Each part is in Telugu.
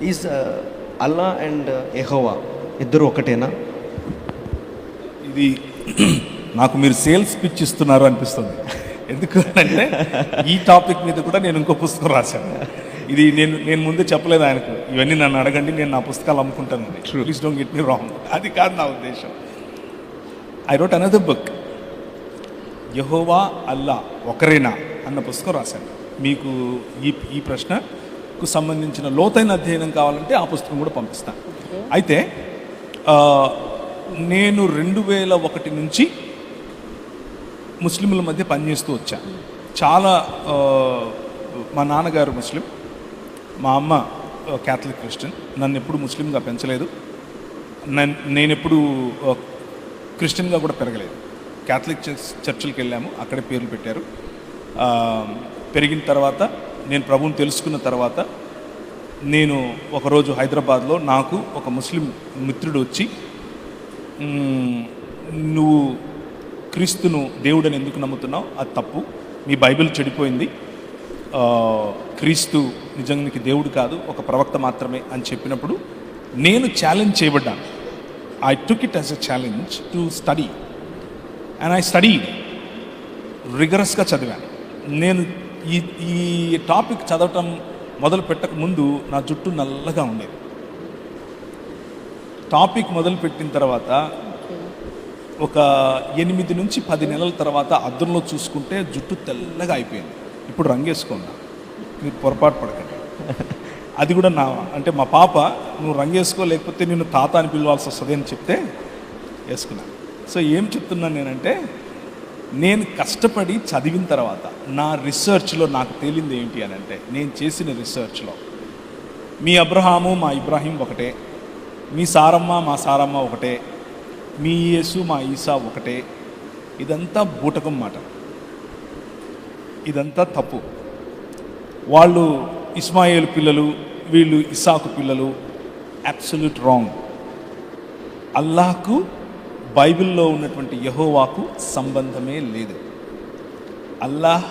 ఈజ్ అల్లా అండ్ యెహోవా ఇద్దరు ఒకటేనా? ఇది నాకు మీరు సేల్స్ పిచ్ ఇస్తున్నారు అనిపిస్తుంది. ఎందుకు అంటే ఈ టాపిక్ మీద కూడా నేను ఇంకో పుస్తకం రాశాను. ఇది నేను ముందే చెప్పలేదు ఆయనకు, ఇవన్నీ నన్ను అడగండి, నేను నా పుస్తకాలు అమ్ముకుంటానండి. Please don't get me wrong, అది కాదు నా ఉద్దేశం. I wrote another book, Jehovah Allah ఒకరేనా అన్న పుస్తకం రాశాను. మీకు ఈ ప్రశ్నకు సంబంధించిన లోతైన అధ్యయనం కావాలంటే ఆ పుస్తకం కూడా పంపిస్తాను. అయితే నేను 2001 నుంచి ముస్లింల మధ్య పనిచేస్తూ వచ్చాను. చాలా మా నాన్నగారు ముస్లిం, మా అమ్మ క్యాథలిక్ క్రిస్టియన్. నన్ను ఎప్పుడు ముస్లింగా పెంచలేదు, నేను ఎప్పుడు క్రిస్టియన్గా కూడా పెరగలేదు. క్యాథలిక్ చర్చిలకు వెళ్ళాము, అక్కడే పేర్లు పెట్టారు. పెరిగిన తర్వాత నేను ప్రభువుని తెలుసుకున్న తర్వాత నేను ఒకరోజు హైదరాబాద్లో నాకు ఒక ముస్లిం మిత్రుడు వచ్చి, నువ్వు క్రీస్తును దేవుడని ఎందుకు నమ్ముతున్నావు, అది తప్పు, మీ బైబిల్ చెడిపోయింది, క్రీస్తు నిజానికి దేవుడు కాదు, ఒక ప్రవక్త మాత్రమే అని చెప్పినప్పుడు నేను ఛాలెంజ్ చేయబడ్డాను. I took it as a challenge to study and I studied రిగరస్గా చదివాను. నేను ఈ టాపిక్ చదవటం మొదలు పెట్టక ముందు నా జుట్టు నల్లగా ఉండేది. టాపిక్ మొదలుపెట్టిన తర్వాత ఒక 8 నుంచి 10 నెలల తర్వాత అద్దంలో చూసుకుంటే జుట్టు తెల్లగా అయిపోయింది. ఇప్పుడు రంగేసుకున్నా, మీరు పొరపాటు పడకండి. అది కూడా అంటే మా పాప, నువ్వు రంగేసుకో లేకపోతే నేను తాత అని పిలవాల్సి వస్తుంది అని చెప్తే వేసుకున్నాను. సో ఏం చెప్తున్నాను నేనంటే, నేను కష్టపడి చదివిన తర్వాత నా రీసెర్చ్లో నాకు తేలింది ఏంటి అని అంటే, నేను చేసిన రీసెర్చ్లో మీ అబ్రహాము మా ఇబ్రాహీం ఒకటే, మీ సారమ్మ మా సారమ్మ ఒకటే, మీ యేసు మా ఈసా ఒకటే. ఇదంతా బూటకం మాట, ఇదంతా తప్పు. వాళ్ళు ఇస్మాయిల్ పిల్లలు, వీళ్ళు ఇస్సాకు పిల్లలు. Absolute wrong. అల్లాహకు బైబిల్లో ఉన్నటువంటి యెహోవాకు సంబంధమే లేదు. అల్లాహ్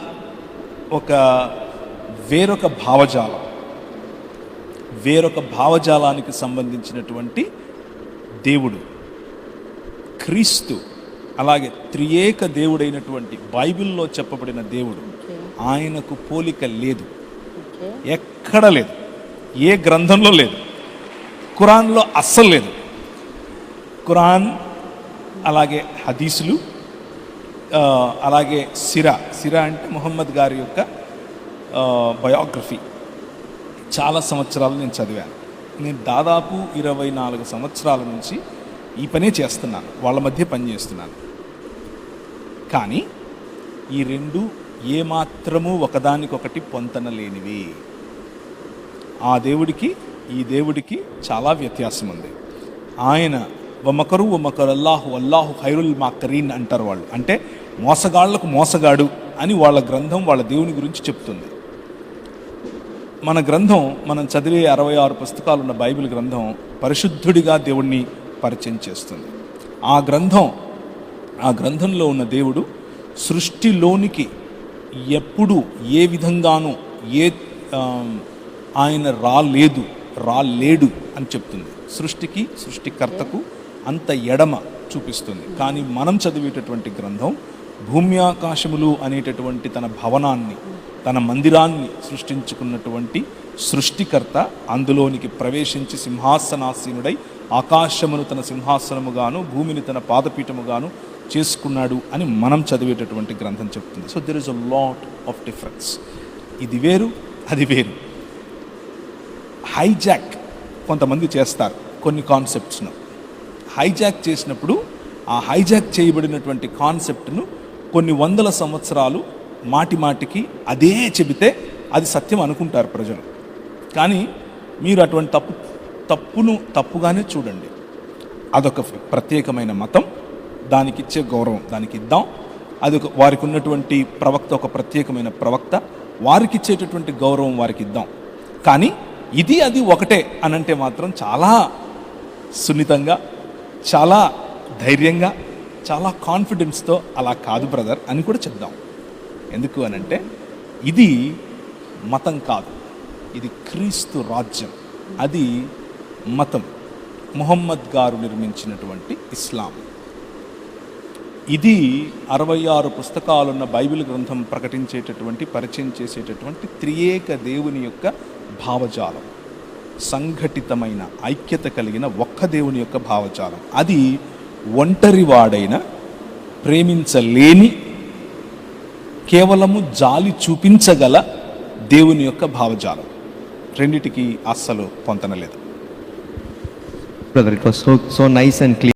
వేరొక భావజాలం, వేరొక భావజాలానికి సంబంధించినటువంటి దేవుడు. క్రీస్తు అలాగే త్రియేక దేవుడైనటువంటి బైబిల్లో చెప్పబడిన దేవుడు, ఆయనకు పోలిక లేదు, ఎక్కడ లేదు, ఏ గ్రంథంలో లేదు, ఖురాన్లో అస్సలు లేదు. ఖురాన్ అలాగే హదీసులు, అలాగే సిరా అంటే ముహమ్మద్ గారి యొక్క బయోగ్రఫీ చాలా సంవత్సరాలు నేను చదివాను. నేను దాదాపు 24 సంవత్సరాల నుంచి ఈ పనే చేస్తున్నాను, వాళ్ళ మధ్య పని చేస్తున్నాను. కానీ ఈ రెండు ఏమాత్రము ఒకదానికొకటి పొంతన లేనివి. ఆ దేవుడికి ఈ దేవుడికి చాలా వ్యత్యాసం ఉంది. ఆయన వమకరు అల్లాహు అల్లాహు ఖైరుల్ మాకరీన్ అంటారు వాళ్ళు. అంటే మోసగాళ్లకు మోసగాడు అని వాళ్ళ గ్రంథం వాళ్ళ దేవుని గురించి చెప్తుంది. మన గ్రంథం, మనం చదివే 66 పుస్తకాలు ఉన్న బైబిల్ గ్రంథం పరిశుద్ధుడిగా దేవుణ్ణి పరిచయం చేస్తుంది. ఆ గ్రంథంలో ఉన్న దేవుడు సృష్టిలోనికి ఎప్పుడు ఏ విధంగానూ ఆయన రాలేడు అని చెప్తుంది. సృష్టికి సృష్టికర్తకు అంత ఎడమ చూపిస్తుంది. కానీ మనం చదివేటటువంటి గ్రంథం భూమి ఆకాశములు అనేటటువంటి తన భవనాన్ని, తన మందిరాన్ని సృష్టించుకున్నటువంటి సృష్టికర్త అందులోనికి ప్రవేశించి సింహాసనాసీనుడై ఆకాశమును తన సింహాసనముగాను భూమిని తన పాదపీఠముగాను చేసుకున్నాడు అని మనం చదివేటటువంటి గ్రంథం చెప్తుంది. So there is a lot of difference. ఇది వేరు, అది వేరు. హైజాక్ కొంతమంది చేస్తారు కొన్ని కాన్సెప్ట్స్ను. హైజాక్ చేసినప్పుడు ఆ హైజాక్ చేయబడినటువంటి కాన్సెప్ట్ను కొన్ని వందల సంవత్సరాలు మాటికి అదే చెబితే అది సత్యం అనుకుంటారు ప్రజలు. కానీ మీరు అటువంటి తప్పును తప్పుగానే చూడండి. అదొక ప్రత్యేకమైన మతం, దానికి ఇచ్చే గౌరవం దానికి ఇద్దాం. అది వారికి ఉన్నటువంటి ప్రవక్త ఒక ప్రత్యేకమైన ప్రవక్త, వారికి ఇచ్చేటటువంటి గౌరవం వారికి ఇద్దాం. కానీ ఇది అది ఒకటే అనంటే మాత్రం చాలా సున్నితంగా, చాలా ధైర్యంగా, చాలా కాన్ఫిడెన్స్తో అలా కాదు బ్రదర్ అని కూడా చెప్దాం. ఎందుకు అనంటే ఇది మతం కాదు, ఇది క్రీస్తు రాజ్యం. అది మతం, ముహమ్మద్ గారు నిర్మించినటువంటి ఇస్లాం. ఇది 66 పుస్తకాలున్న బైబిల్ గ్రంథం ప్రకటించేటటువంటి, పరిచయం చేసేటటువంటి త్రియేక దేవుని యొక్క భావజాలం, సంఘటితమైన ఐక్యత కలిగిన ఒక్క దేవుని యొక్క భావజాలం. అది ఒంటరివాడైన, ప్రేమించలేని, కేవలము జాలి చూపించగల దేవుని యొక్క భావజాలం. రెండిటికి అస్సలు పొంతనలేదు. Brother, it was so nice and clear.